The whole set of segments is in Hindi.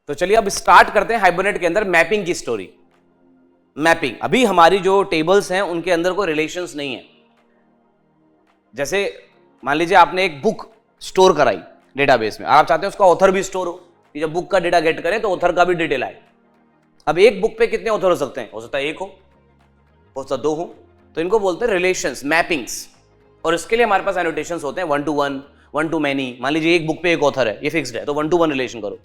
तो चलिए अब स्टार्ट करते हैं हाइबरनेट के अंदर मैपिंग की स्टोरी। मैपिंग, अभी हमारी जो टेबल्स हैं उनके अंदर कोई रिलेशंस नहीं है। जैसे मान लीजिए आपने एक बुक स्टोर कराई डेटाबेस में, आप चाहते हैं उसका ऑथर भी स्टोर हो, कि जब बुक का डेटा गेट करें तो ऑथर का भी डिटेल आए। अब एक बुक पे कितने ऑथर हो सकते हैं? हो सकता है एक हो सकता है दो हो, तो इनको बोलते हैं रिलेशंस, मैपिंग्स। और इसके लिए हमारे पास एनोटेशंस होते हैं 1 to 1, 1 to many। मान लीजिए एक बुक पे एक ऑथर है, ये फिक्स्ड है, तो 1 to 1 रिलेशन करो।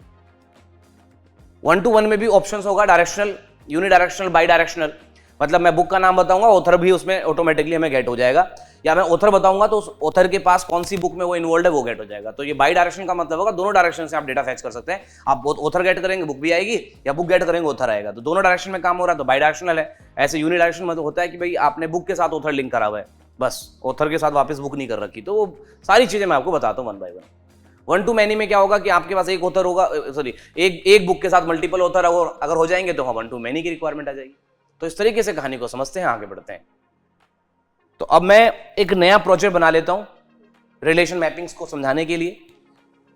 1 to 1 में भी ऑप्शंस होगा डायरेक्शनल, यूनिडायरेक्शनल, बाई डायरेक्शनल। मतलब मैं बुक का नाम बताऊंगा, ऑथर भी उसमें ऑटोमेटिकली हमें गेट हो जाएगा, या मैं ऑथर बताऊंगा तो उस ऑथर के पास कौन सी बुक में वो इन्वॉल्व है वो गेट हो जाएगा। तो ये बाई डायरेक्शन का मतलब होगा दोनों डायरेक्शन से आप डेटा फैच कर सकते हैं। आप ऑथर गेट करेंगे बुक भी आएगी, या बुक गेट करेंगे ऑथर आएगा, तो दोनों डायरेक्शन में काम हो रहा है, तो बाई डायरेक्शनल है। ऐसे यूनिडायरेक्शन मतलब होता है कि भाई आपने बुक के साथ ऑथर लिंक करा हुआ है, बस ऑथर के साथ वापस बुक नहीं कर रखी। तो वो सारी चीजें मैं आपको बताता हूँ one by one. 1 to many में क्या होगा कि आपके पास एक ऑथर होगा, सॉरी एक बुक के साथ मल्टीपल ऑथर अगर हो जाएंगे तो 1 to many की रिक्वायरमेंट आ जाएगी। तो इस तरीके से कहानी को समझते हैं, आगे बढ़ते हैं। तो अब मैं एक नया प्रोजेक्ट बना लेता हूं रिलेशन मैपिंग्स को समझाने के लिए,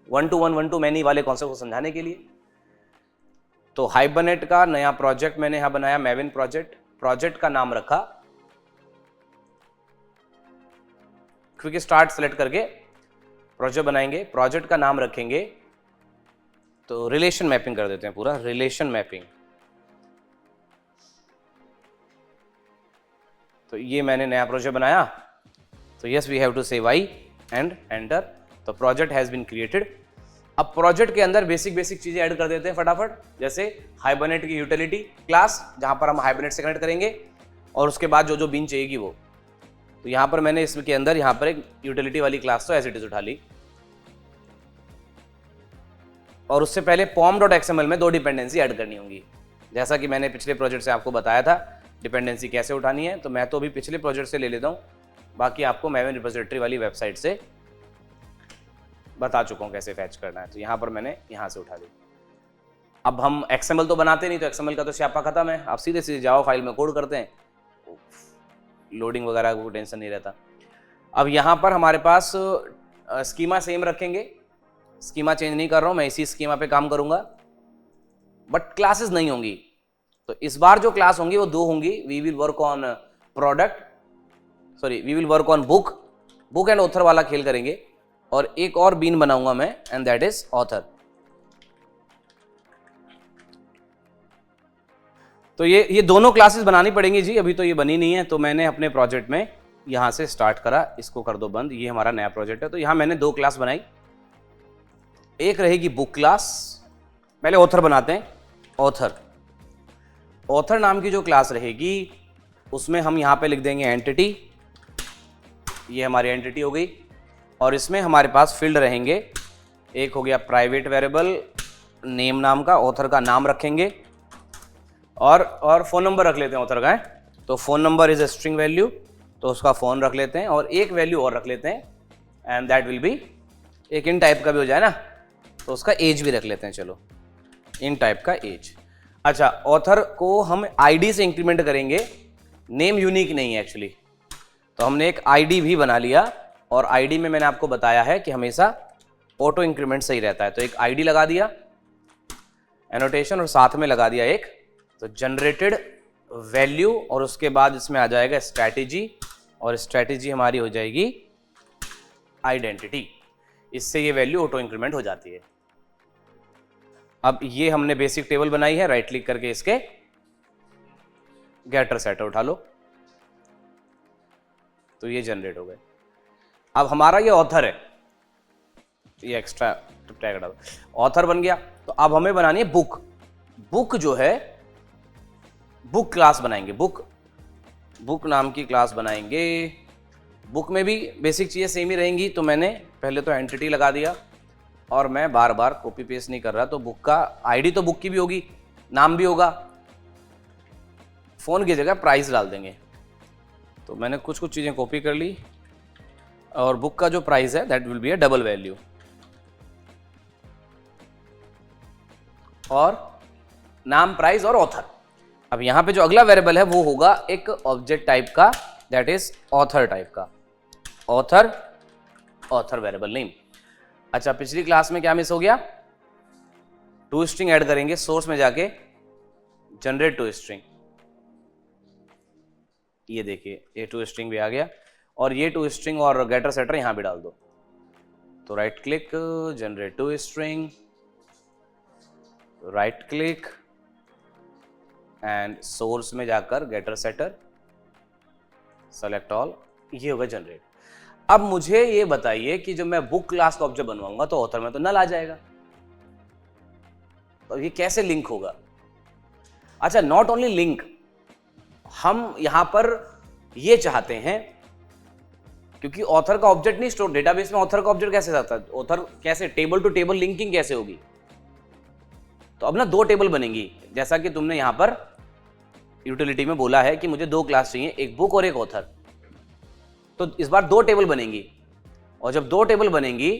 1 to 1, 1 to many वाले कॉन्सेप्ट को समझाने के लिए। तो हाइबरनेट का नया प्रोजेक्ट मैंने यहां बनाया, मैविन प्रोजेक्ट। प्रोजेक्ट का नाम रखा, क्विक स्टार्ट सेलेक्ट करके प्रोजेक्ट बनाएंगे, प्रोजेक्ट का नाम रखेंगे तो रिलेशन मैपिंग कर देते हैं, पूरा रिलेशन मैपिंग। तो ये मैंने नया प्रोजेक्ट बनाया, तो यस वी हैव टू से वाई एंड एंटर। तो प्रोजेक्ट हैज बीन क्रिएटेड। अब प्रोजेक्ट के अंदर बेसिक चीजें ऐड कर देते हैं फटाफट, जैसे हाइबरनेट की यूटिलिटी क्लास, जहां पर हम हाइबरनेट से कनेक्ट करेंगे, और उसके बाद जो बीन चाहिएगी वो। तो यहां पर मैंने इसके अंदर यहां पर एक यूटिलिटी वाली क्लास तो एज इट इज उठा ली, और उससे पहले pom.xml में 2 डिपेंडेंसी ऐड करनी होंगी, जैसा कि मैंने पिछले प्रोजेक्ट से आपको बताया था डिपेंडेंसी कैसे उठानी है। तो मैं तो अभी पिछले प्रोजेक्ट से ले लेता हूँ, बाकी आपको मैविन रिपोजिटरी वाली वेबसाइट से बता चुका हूँ कैसे फैच करना है। तो यहाँ पर मैंने यहाँ से उठा ली। अब हम XML तो बनाते नहीं, तो XML का तो स्यापा खत्म है, आप सीधे सीधे जावा फाइल में कोड करते हैं, लोडिंग वगैरह को टेंशन नहीं रहता। अब यहाँ पर हमारे पास स्कीमा सेम रखेंगे, स्कीमा चेंज नहीं कर रहा हूँ मैं, इसी स्कीमा पे काम करूंगा, बट क्लासेस नहीं होंगी। तो इस बार जो क्लास होंगी वो 2 होंगी। We will work on product, sorry we will work on book and author वाला खेल करेंगे, और एक और बीन बनाऊंगा मैं, एंड दैट इज ऑथर। तो ये दोनों क्लासेस बनानी पड़ेंगी जी, अभी तो ये बनी नहीं है। तो मैंने अपने प्रोजेक्ट में यहां से स्टार्ट करा, इसको कर दो बंद, ये हमारा नया प्रोजेक्ट है। तो यहां मैंने 2 क्लास बनाई, एक रहेगी बुक क्लास, पहले ऑथर बनाते हैं। ऑथर नाम की जो क्लास रहेगी उसमें हम यहाँ पे लिख देंगे एंटिटी, ये हमारी एंटिटी हो गई, और इसमें हमारे पास फील्ड रहेंगे, एक हो गया प्राइवेट वेरिएबल नेम नाम का, ऑथर का नाम रखेंगे, और फोन नंबर रख लेते हैं ऑथर का है, तो phone number is a string value, तो उसका फोन रख लेते हैं, और एक वैल्यू और रख लेते हैं, एंड दैट विल बी, एक इन टाइप का भी हो जाए ना, तो उसका एज भी रख लेते हैं, चलो इन टाइप का एज। अच्छा, ऑथर को हम आईडी से इंक्रीमेंट करेंगे, नेम यूनिक नहीं है एक्चुअली, तो हमने एक आईडी भी बना लिया, और आईडी में मैंने आपको बताया है कि हमेशा ऑटो इंक्रीमेंट सही रहता है, तो एक आईडी लगा दिया एनोटेशन, और साथ में लगा दिया एक तो जनरेटेड वैल्यू, और उसके बाद इसमें आ जाएगा स्ट्रैटेजी, और स्ट्रैटेजी हमारी हो जाएगी आइडेंटिटी। इससे ये वैल्यू ऑटो इंक्रीमेंट हो जाती है। अब ये हमने बेसिक टेबल बनाई है, राइट क्लिक करके इसके गेटर सेटर उठा लो, तो ये जनरेट हो गए। अब हमारा ये ऑथर है, ये एक्स्ट्रा टैग हटा दो, ऑथर बन गया। तो अब हमें बनानी है बुक जो है, बुक क्लास बनाएंगे, बुक नाम की क्लास बनाएंगे। बुक में भी बेसिक चीजें सेम ही रहेंगी, तो मैंने पहले तो एंटिटी लगा दिया, और मैं बार बार कॉपी पेस्ट नहीं कर रहा, तो बुक का आईडी तो बुक की भी होगी, नाम भी होगा, फोन की जगह प्राइस डाल देंगे। तो मैंने कुछ चीजें कॉपी कर ली, और बुक का जो प्राइस है that will be a double value, और नाम, प्राइस और ऑथर। अब यहां पे जो अगला वेरिएबल है वो होगा एक ऑब्जेक्ट टाइप का, दैट इज ऑथर टाइप का, ऑथर वेरिएबल नेम। अच्छा, पिछली क्लास में क्या मिस हो गया? टू स्ट्रिंग ऐड करेंगे सोर्स में जाके, जनरेट टू स्ट्रिंग, ये देखिए ये टू स्ट्रिंग भी आ गया, और ये टू स्ट्रिंग और गेटर सेटर यहां भी डाल दो। तो right click, generate to string, right click and source में जाकर गेटर सेटर, सेलेक्ट ऑल, ये होगा जनरेट। अब मुझे ये बताइए कि जब मैं बुक क्लास का ऑब्जेक्ट बनवाऊंगा तो ऑथर में तो नल आ जाएगा, तो ये कैसे लिंक होगा? अच्छा, नॉट ओनली लिंक, हम यहां पर ये चाहते हैं, क्योंकि ऑथर का ऑब्जेक्ट नहीं स्टोर, डेटाबेस में ऑथर का ऑब्जेक्ट कैसे जाता है, ऑथर कैसे, टेबल टू टेबल लिंकिंग कैसे होगी? तो अब ना दो टेबल बनेंगी, जैसा कि तुमने यहां पर यूटिलिटी में बोला है कि मुझे दो क्लास चाहिए, एक बुक और एक ऑथर। तो इस बार दो टेबल बनेंगी, और जब दो टेबल बनेंगी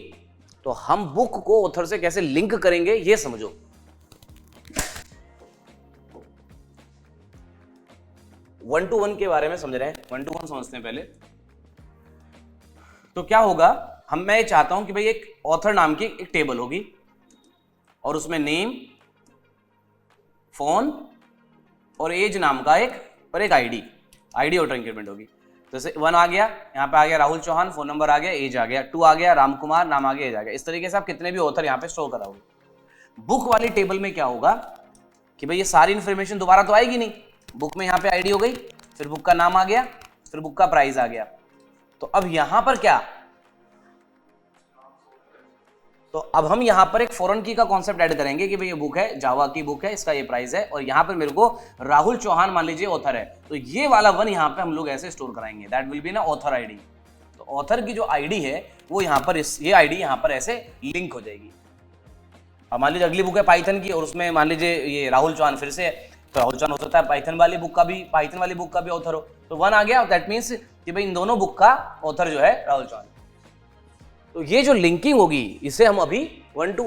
तो हम बुक को ऑथर से कैसे लिंक करेंगे ये समझो। वन टू वन के बारे में समझ रहे हैं, वन टू वन समझते हैं पहले। तो क्या होगा, मैं ये चाहता हूं कि भाई एक ऑथर नाम की एक टेबल होगी और उसमें नेम, फोन और एज नाम का एक आईडी ऑटो इंक्रीमेंट होगी। तो जैसे 1 आ गया, यहाँ पे आ गया राहुल चौहान, फोन नंबर आ गया, एज आ गया, 2 आ गया राम कुमार, नाम आ गया, एज आ गया। इस तरीके से आप कितने भी ऑथर यहाँ पे स्टोर कराओगे। बुक वाली टेबल में क्या होगा कि भाई ये सारी इंफॉर्मेशन दोबारा तो आएगी नहीं, बुक में यहाँ पे आईडी हो गई, फिर बुक का नाम आ गया, फिर बुक का प्राइस आ गया। तो अब यहां पर क्या, तो अब हम यहां पर एक फॉरेन की का कॉन्सेप्ट ऐड करेंगे कि भाई ये बुक है, जावा की बुक है, इसका ये प्राइस है, और यहां पर मेरे को राहुल चौहान मान लीजिए ऑथर है, तो ये वाला वन यहां पे हम लोग ऐसे स्टोर कराएंगे, दैट विल बी ना ऑथर आईडी। तो ऑथर की जो आईडी है वो यहां पर ये आईडी यहां पर ऐसे लिंक हो जाएगी। अब मान लीजिए अगली बुक है पाइथन की और उसमें मान लीजिए ये राहुल चौहान फिर से है, तो राहुल चौहान हो सकता है पाइथन वाली बुक का भी ऑथर हो, तो 1 आ गया, दैट मीन्स कि भाई इन दोनों बुक का ऑथर जो है राहुल चौहान। तो ये जो लिंकिंग होगी इसे हम अभी 1 to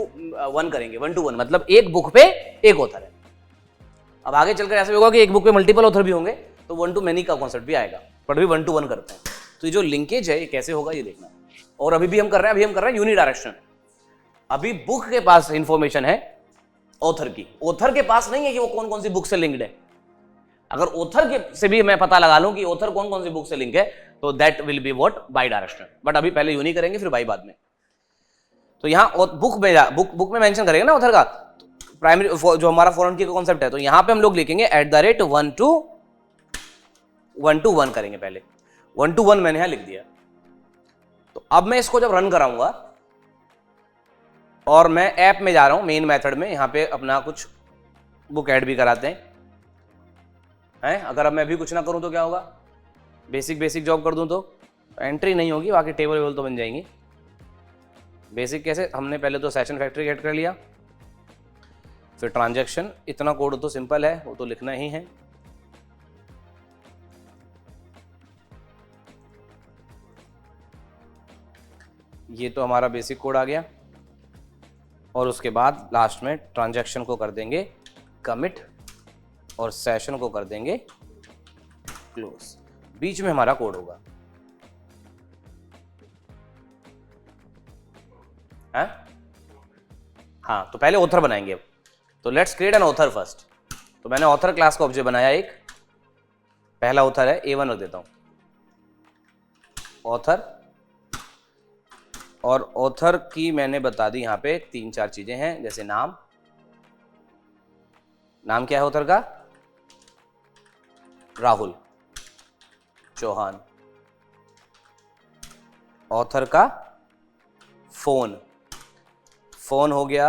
1 करेंगे, 1 to 1 मतलब एक बुक पे एक ऑथर है। अब आगे चलकर ऐसा होगा कि एक बुक पे मल्टीपल ऑथर भी होंगे, तो 1 to many का कॉन्सेप्ट भी आएगा, पर भी 1 to 1 करते हैं। तो ये जो लिंकेज है ये कैसे होगा ये देखना। और अभी हम कर रहे हैं यूनिडायरेक्शनल। अभी बुक के पास इंफॉर्मेशन है ऑथर की, ऑथर के पास नहीं है कि वो कौन कौन सी बुक से लिंक्ड है। अगर ऑथर के से भी मैं पता लगा लूं कि ऑथर कौन कौन सी बुक से लिंक है, तो that will be what, by directional. But अभी पहले यूनी करेंगे फिर बाई बाद में। तो यहाँ बुक में मेंशन करेंगे ना ऑथर का, प्राइमरी जो हमारा फॉरेन की कॉन्सेप्ट है, तो यहां पे हम लोग लिखेंगे @1 to 1 करेंगे पहले। 1 to 1 मैंने यहां लिख दिया। तो अब मैं इसको जब रन कराऊंगा और मैं ऐप में जा रहा हूं मेन मेथड में, यहां पे अपना कुछ बुक ऐड भी कराते हैं। अगर अब मैं भी कुछ ना करूं तो क्या होगा, बेसिक जॉब कर दूं तो एंट्री नहीं होगी, बाकी टेबल तो बन जाएंगी। बेसिक कैसे, हमने पहले तो सेशन फैक्ट्री ऐड कर लिया, फिर ट्रांजैक्शन, इतना कोड तो सिंपल है, वो तो लिखना ही है। ये तो हमारा बेसिक कोड आ गया, और उसके बाद लास्ट में ट्रांजैक्शन को कर देंगे कमिट और सेशन को कर देंगे क्लोज। बीच में हमारा कोड होगा। हाँ, तो पहले ऑथर बनाएंगे। तो let's create an author first. तो मैंने ऑथर क्लास का ऑब्जेक्ट बनाया, एक पहला ऑथर है, A1 रख देता हूं, ऑथर। और ऑथर की मैंने बता दी यहां पे 3-4 चीजें हैं, जैसे नाम क्या है ऑथर का, राहुल चौहान। ऑथर का फोन हो गया,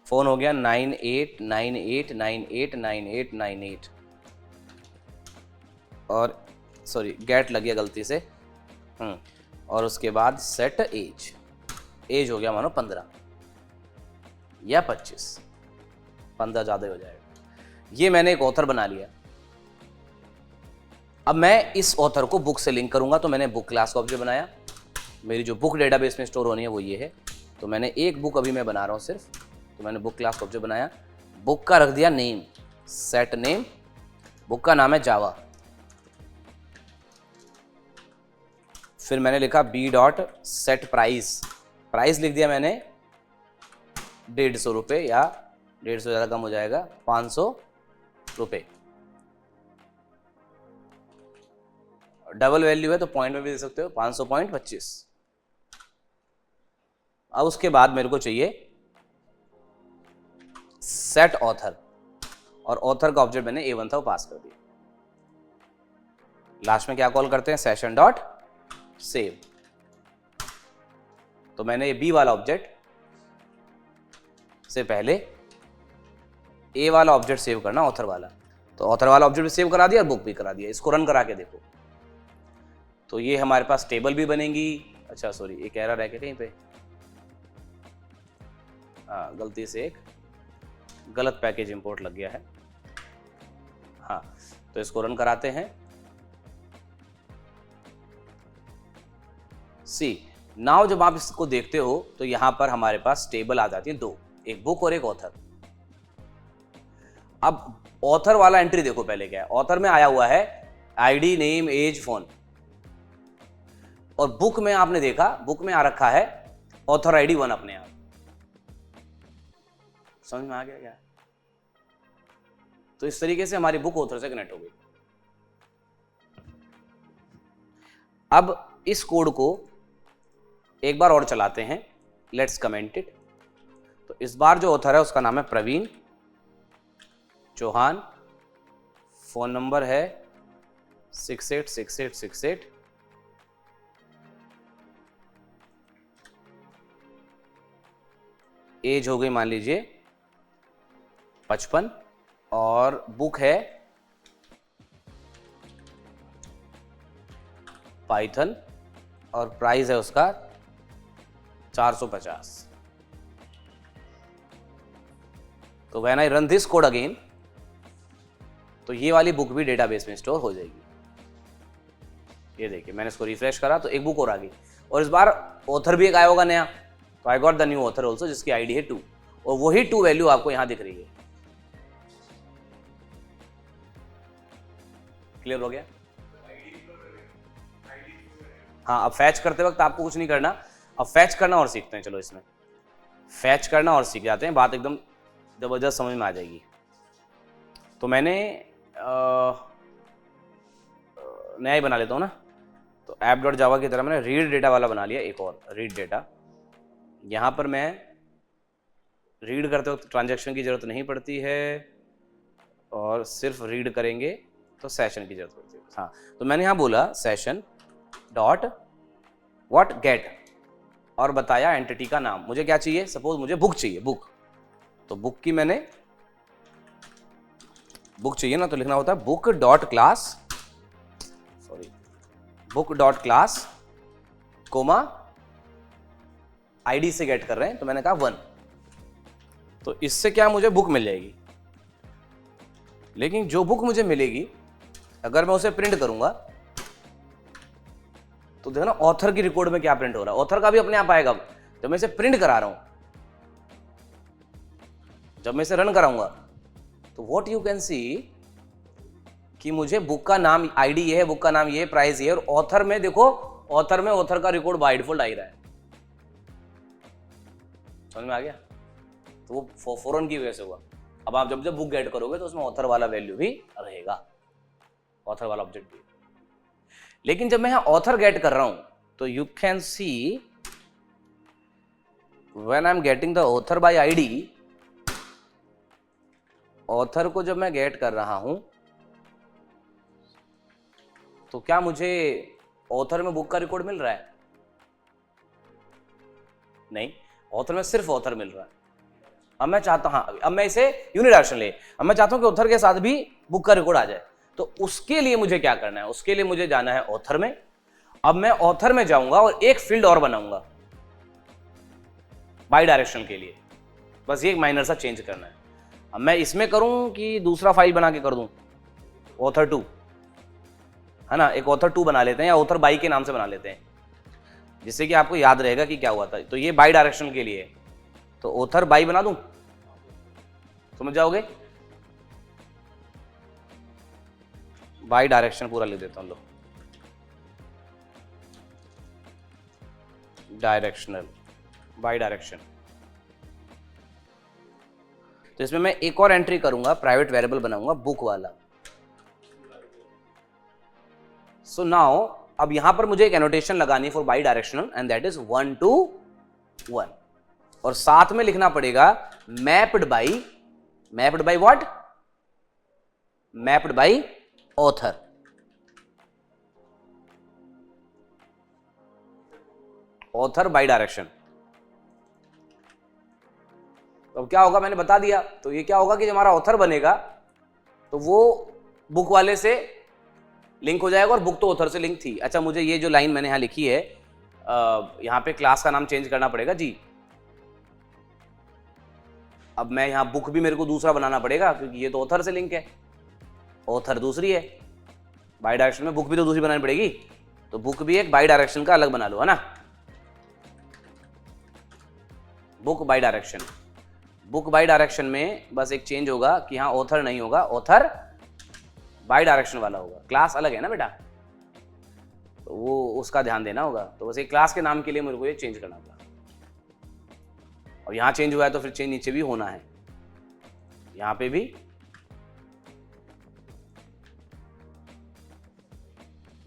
9898989898। और सॉरी गेट लग गया गलती से। और उसके बाद सेट एज हो गया मानो 15 या 25, 15 ज्यादा हो जाएगा। ये मैंने एक ऑथर बना लिया। अब मैं इस ऑथर को बुक से लिंक करूंगा, तो मैंने बुक क्लास का ऑब्जेक्ट बनाया। मेरी जो बुक डेटाबेस में स्टोर होनी है वो ये है। तो मैंने एक बुक अभी मैं बना रहा हूँ सिर्फ, तो मैंने बुक क्लास का ऑब्जेक्ट बनाया, बुक का रख दिया नेम, सेट नेम, बुक का नाम है जावा। फिर मैंने लिखा b.set प्राइस, प्राइस लिख दिया मैंने 150 रुपये, या 150 ज़्यादा कम हो जाएगा, 500 रुपये। डबल वैल्यू है तो पॉइंट में भी दे सकते हो, 500.25। अब उसके बाद मेरे को चाहिए सेट ऑथर, और ऑथर का ऑब्जेक्ट मैंने A1 था वो पास कर दिया। लास्ट में क्या कॉल करते हैं, सेशन डॉट सेव। तो मैंने ये B वाला ऑब्जेक्ट से पहले A वाला ऑब्जेक्ट सेव करना, ऑथर वाला, तो ऑथर वाला ऑब्जेक्ट भी सेव करा दिया और बुक भी करा दिया। इसको रन करा के देखो तो ये हमारे पास टेबल भी बनेगी। अच्छा सॉरी, एक एरर है क्या कहीं पे, हाँ गलती से एक गलत पैकेज इंपोर्ट लग गया है। हाँ तो इसको रन कराते हैं। सी नाउ जब आप इसको देखते हो तो यहां पर हमारे पास टेबल आ जाती है दो, एक बुक और एक ऑथर। अब ऑथर वाला एंट्री देखो पहले क्या है, ऑथर में आया हुआ है आईडी, नेम, एज, फोन, और बुक में आपने देखा, बुक में आ रखा है ऑथर आईडी 1 अपने आप। समझ में आ गया क्या? तो इस तरीके से हमारी बुक ऑथर से कनेक्ट हो गई। अब इस कोड को एक बार और चलाते हैं, लेट्स कमेंट इट। तो इस बार जो ऑथर है उसका नाम है प्रवीण चौहान, फोन नंबर है 686868, एज हो गई मान लीजिए 55, और बुक है पाइथन, और प्राइस है उसका 450। तो when I run this code again, तो ये वाली बुक भी डेटाबेस में स्टोर हो जाएगी। ये देखिए मैंने इसको रिफ्रेश करा तो एक बुक और आ गई, और इस बार ऑथर भी एक आया होगा नया, तो I got the new author also, जिसकी आईडी है 2, और वही 2 वैल्यू आपको यहां दिख रही है। क्लियर हो गया? हाँ, अब फैच करते वक्त आपको कुछ नहीं करना, अब फैच करना और सीखते हैं। चलो इसमें फैच करना और सीख जाते हैं, बात एकदम जबरदस्त समझ में आ जाएगी। तो मैंने नया ही बना लेता हूँ ना, तो ऐप डॉट जावा की तरह मैंने रीड डेटा वाला बना लिया, एक और रीड डेटा। यहाँ पर मैं रीड करते वक्त ट्रांजैक्शन की जरूरत नहीं पड़ती है, और सिर्फ रीड करेंगे तो सेशन की जरूरत पड़ती है। हाँ, तो मैंने यहाँ बोला सेशन डॉट व्हाट गेट, और बताया एंटिटी का नाम। मुझे क्या चाहिए, सपोज मुझे बुक चाहिए, बुक, तो बुक की मैंने बुक चाहिए ना, तो लिखना होता है book dot class, sorry book dot class comma ID से गेट कर रहे हैं, तो मैंने कहा 1। तो इससे क्या मुझे बुक मिल जाएगी, लेकिन जो बुक मुझे मिलेगी अगर मैं उसे प्रिंट करूंगा तो देखो ना ऑथर की रिकॉर्ड में क्या प्रिंट हो रहा है, ऑथर का भी अपने आप आएगा। जब मैं इसे प्रिंट करा रहा हूं, जब मैं इसे रन कराऊंगा, तो व्हाट यू कैन सी कि मुझे बुक का नाम आईडी ये है, बुक का नाम ये है, प्राइस ये है, और ऑथर में देखो, ऑथर में ऑथर का रिकॉर्ड बाय डिफॉल्ट आ ही रहा है। समझ में आ गया? तो वो फॉरन की वजह से हुआ। अब आप जब जब बुक गेट करोगे तो उसमें ऑथर वाला वैल्यू भी रहेगा, ऑथर वाला ऑब्जेक्ट भी। लेकिन जब मैं यहां ऑथर गेट कर रहा हूं, तो you can see when I am getting the author bye ID, author को जब मैं गेट कर रहा हूं तो क्या मुझे ऑथर में बुक का रिकॉर्ड मिल रहा है? नहीं, ऑथर में सिर्फ ऑथर मिल रहा है। अब मैं चाहता हूं, हाँ अब मैं इसे यूनिडायरेक्शन ले, अब मैं चाहता हूं कि ऑथर के साथ भी बुक का रिकॉर्ड आ जाए। तो उसके लिए मुझे क्या करना है, उसके लिए मुझे जाना है ऑथर में। अब मैं ऑथर में जाऊंगा और एक फील्ड और बनाऊंगा बाई डायरेक्शन के लिए, बस ये एक माइनर सा चेंज करना है। अब मैं इसमें करूं कि दूसरा फाइल बना के कर दूं, ऑथर 2 है ना, एक ऑथर 2 बना लेते हैं, या ऑथर बाई के नाम से बना लेते हैं, जिससे कि आपको याद रहेगा कि क्या हुआ था। तो ये बाई डायरेक्शन के लिए, तो ऑथर बाई बना दूं, समझ जाओगे? बाई डायरेक्शन पूरा लिख देता हूं, लो डायरेक्शनल, बाई डायरेक्शन। तो इसमें मैं एक और एंट्री करूंगा, प्राइवेट वेरिएबल बनाऊंगा बुक वाला। सो नाउ अब यहां पर मुझे एक एनोटेशन लगानी है for by directional and that is 1 to 1, और साथ में लिखना पड़ेगा mapped by what? Mapped by author. Author by direction. तो अब क्या होगा, मैंने बता दिया। तो ये क्या होगा कि जब हमारा ऑथर बनेगा तो वो बुक वाले से लिंक हो जाएगा, और बुक तो ऑथर से लिंक थी। अच्छा, मुझे ये जो लाइन मैंने यहां लिखी है, यहां पे क्लास का नाम चेंज करना पड़ेगा जी। अब मैं यहां बुक भी मेरे को दूसरा बनाना पड़ेगा, क्योंकि ये तो ऑथर से लिंक है, ऑथर दूसरी है। बाई डायरेक्शन में बुक भी तो दूसरी बनानी पड़ेगी, तो बुक भी एक बाई डायरेक्शन का अलग बना लो, है ना। Book by direction. Book by direction में बस एक चेंज होगा कि यहां ऑथर नहीं होगा, ऑथर बाई डायरेक्शन वाला होगा। क्लास अलग है ना बेटा, तो वो उसका ध्यान देना होगा। तो बस एक क्लास के नाम के लिए मेरे को ये चेंज करना होगा। और यहां चेंज हुआ है तो फिर चेंज नीचे भी होना है, यहां पे भी,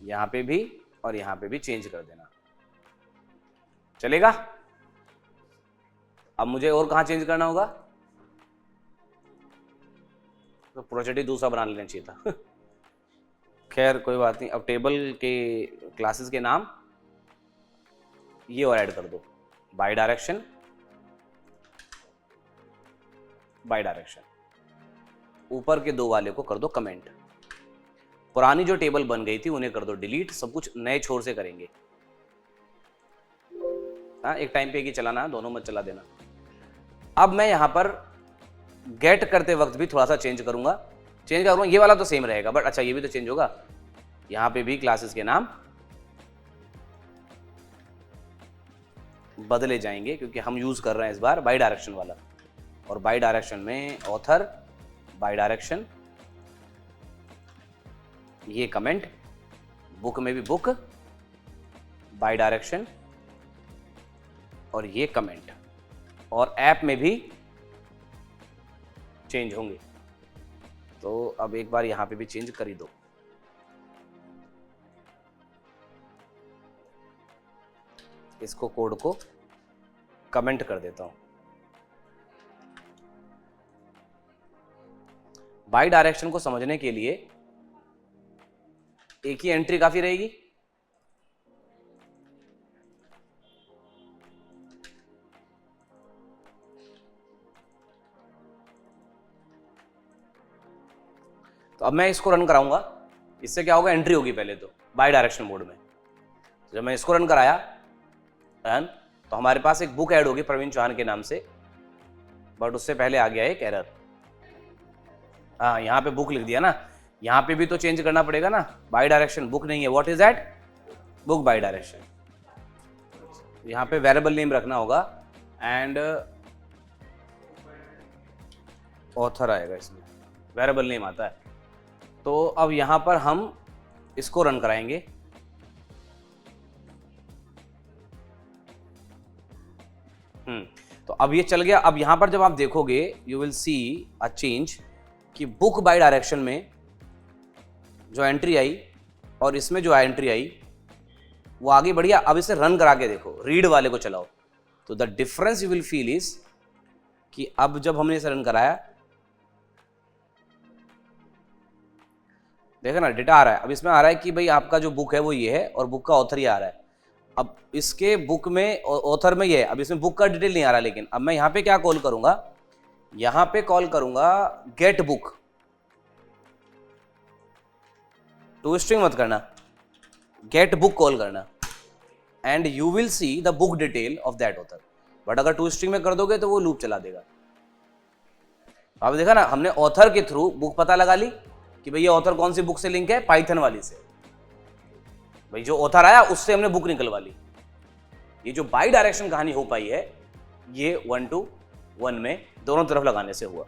यहां पे भी, और यहां पे भी चेंज कर देना, चलेगा। अब मुझे और कहां चेंज करना होगा? तो प्रोजेक्ट ही दूसरा बना लेना चाहिए था। खैर कोई बात नहीं। अब टेबल के क्लासेस के नाम ये और ऐड कर दो, बाई डायरेक्शन, बाई डायरेक्शन। ऊपर के दो वाले को कर दो कमेंट। पुरानी जो टेबल बन गई थी उन्हें कर दो डिलीट। सब कुछ नए छोर से करेंगे। हाँ, एक टाइम पे एक ही चलाना, दोनों मत चला देना। अब मैं यहां पर गेट करते वक्त भी थोड़ा सा चेंज करूंगा। ये वाला तो सेम रहेगा, बट अच्छा ये भी तो चेंज होगा। यहां पे भी क्लासेस के नाम बदले जाएंगे, क्योंकि हम यूज कर रहे हैं इस बार बाई डायरेक्शन वाला। और बाई डायरेक्शन में ऑथर, बाई डायरेक्शन, ये कमेंट, बुक में भी बुक, बाई डायरेक्शन, और ये कमेंट, और ऐप में भी चेंज होंगे। तो अब एक बार यहां पे भी चेंज कर ही दो। इसको कोड को कमेंट कर देता हूं। बाई डायरेक्शन को समझने के लिए एक ही एंट्री काफी रहेगी। तो अब मैं इसको रन कराऊंगा। इससे क्या होगा, एंट्री होगी पहले तो बाई डायरेक्शन मोड में। जब मैं इसको रन कराया रन, तो हमारे पास एक बुक ऐड होगी प्रवीण चौहान के नाम से, बट उससे पहले आ गया एक एरर। हाँ, यहाँ पे बुक लिख दिया ना, यहाँ पे भी तो चेंज करना पड़ेगा ना। बाई डायरेक्शन बुक नहीं है, what is that? Book by direction. यहाँ पे वेरिएबल नेम रखना होगा एंड ऑथर आएगा, इसमें वेरिएबल नेम आता है। तो अब यहाँ पर हम इसको रन कराएंगे। तो अब ये चल गया। अब यहां पर जब आप देखोगे you will see a change कि बुक बाय डायरेक्शन में जो एंट्री आई और इसमें जो एंट्री आई वो आगे बढ़िया। अब इसे रन करा के देखो, रीड वाले को चलाओ, तो the difference you will feel is कि अब जब हमने इसे रन कराया, देखो ना डेटा आ रहा है। अब इसमें आ रहा है कि भाई आपका जो बुक है वो ये है और बुक का ऑथर ये आ रहा है। अब इसके बुक में ऑथर में ये है, अब इसमें बुक का डिटेल नहीं आ रहा। लेकिन अब मैं यहाँ पे क्या कॉल करूंगा, यहाँ पे कॉल करूंगा गेट बुक। टू स्ट्रिंग मत करना, गेट बुक कॉल करना and you will see the book detail of that author. But अगर टू स्ट्रिंग में कर दोगे तो वो लूप चला देगा। अब देखा ना, हमने ऑथर के थ्रू बुक पता लगा ली कि भाई ये ऑथर कौन सी बुक से लिंक है, पाइथन वाली से। भाई जो ऑथर आया उससे हमने बुक निकलवा ली। ये जो बाई डायरेक्शन कहानी हो पाई है ये 1 to 1 में दोनों तरफ लगाने से हुआ।